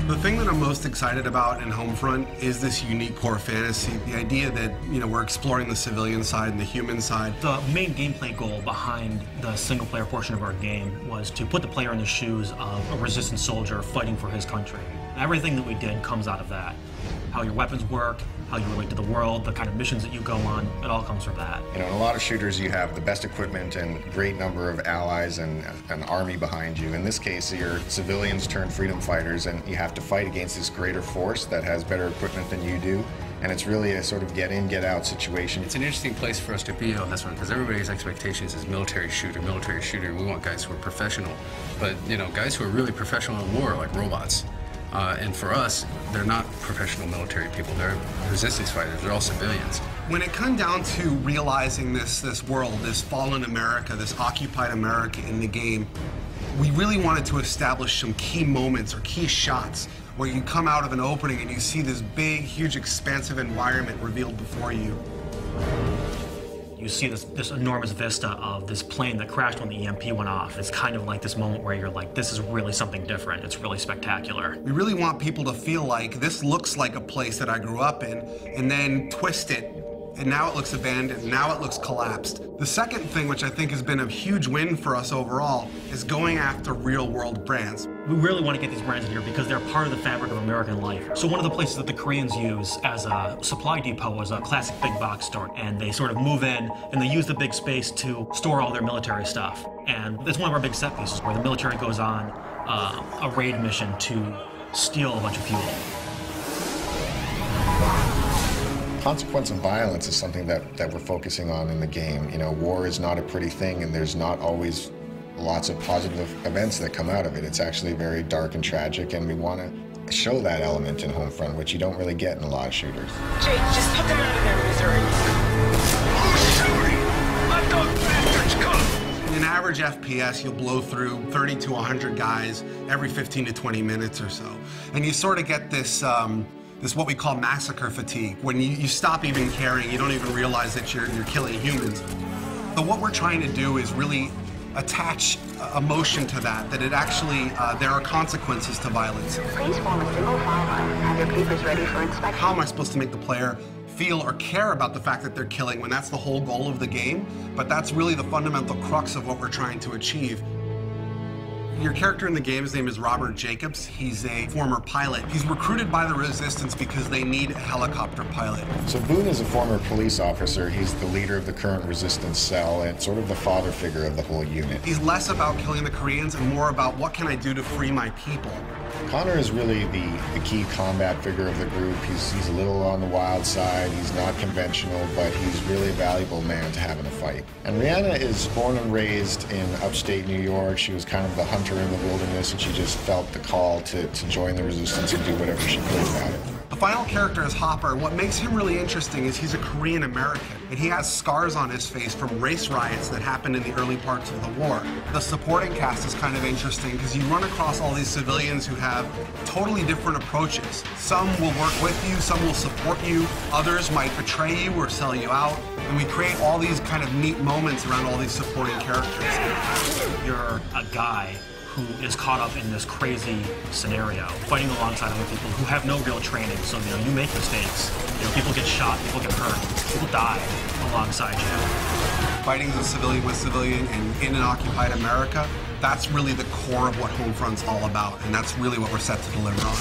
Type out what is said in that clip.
The thing that I'm most excited about in Homefront is this unique core fantasy. The idea that, we're exploring the civilian side and the human side. The main gameplay goal behind the single-player portion of our game was to put the player in the shoes of a resistance soldier fighting for his country. Everything that we did comes out of that. How your weapons work, how you relate to the world, the kind of missions that you go on, it all comes from that. In a lot of shooters you have the best equipment and great number of allies and an army behind you. In this case, you're civilians turned freedom fighters, and you have to fight against this greater force that has better equipment than you do. And it's really a sort of get in, get out situation. It's an interesting place for us to be on this one because everybody's expectations is military shooter, military shooter. We want guys who are professional, but guys who are really professional in war, like robots. And for us, they're not professional military people. They're resistance fighters. They're all civilians. When it comes down to realizing this world, this fallen America, this occupied America in the game, we really wanted to establish some key moments or key shots where you come out of an opening and you see this big, huge, expansive environment revealed before you. You see this enormous vista of this plane that crashed when the EMP went off. It's kind of like this moment where you're like, this is really something different. It's really spectacular. We really want people to feel like this looks like a place that I grew up in, and then twist it, and now it looks abandoned, now it looks collapsed. The second thing, which I think has been a huge win for us overall, is going after real-world brands. We really want to get these brands in here because they're part of the fabric of American life. So one of the places that the Koreans use as a supply depot is a classic big box store. And they sort of move in and they use the big space to store all their military stuff. And it's one of our big set pieces where the military goes on a raid mission to steal a bunch of fuel. Consequence of violence is something that we're focusing on in the game. War is not a pretty thing, and there's not always lots of positive events that come out of it. It's actually very dark and tragic, and we want to show that element in Homefront, which you don't really get in a lot of shooters. Jake, just put them out of their misery. Let those bastards come! In an average FPS, you'll blow through 30 to 100 guys every 15 to 20 minutes or so. And you sort of get this what we call massacre fatigue. When you stop even caring, you don't even realize that you're killing humans. But what we're trying to do is really attach emotion to that it actually, there are consequences to violence. Please form a single file and have your papers ready for inspection. How am I supposed to make the player feel or care about the fact that they're killing when that's the whole goal of the game? But that's really the fundamental crux of what we're trying to achieve. Your character in the game, his name is Robert Jacobs. He's a former pilot. He's recruited by the Resistance because they need a helicopter pilot. So Boone is a former police officer. He's the leader of the current Resistance cell and sort of the father figure of the whole unit. He's less about killing the Koreans and more about what can I do to free my people. Connor is really the key combat figure of the group. He's a little on the wild side. He's not conventional, but he's really a valuable man to have in a fight. And Rihanna is born and raised in upstate New York. She was kind of the hunter in the wilderness, and she just felt the call to join the Resistance and do whatever she could about it. The final character is Hopper. What makes him really interesting is he's a Korean American, and he has scars on his face from race riots that happened in the early parts of the war. The supporting cast is kind of interesting because you run across all these civilians who have totally different approaches. Some will work with you, some will support you, others might betray you or sell you out, and we create all these kind of neat moments around all these supporting characters. You're a guy who is caught up in this crazy scenario, fighting alongside other people who have no real training. So, you make mistakes. People get shot, people get hurt, people die alongside you. Fighting as a civilian with civilian and in an occupied America, that's really the core of what Homefront's all about, and that's really what we're set to deliver on.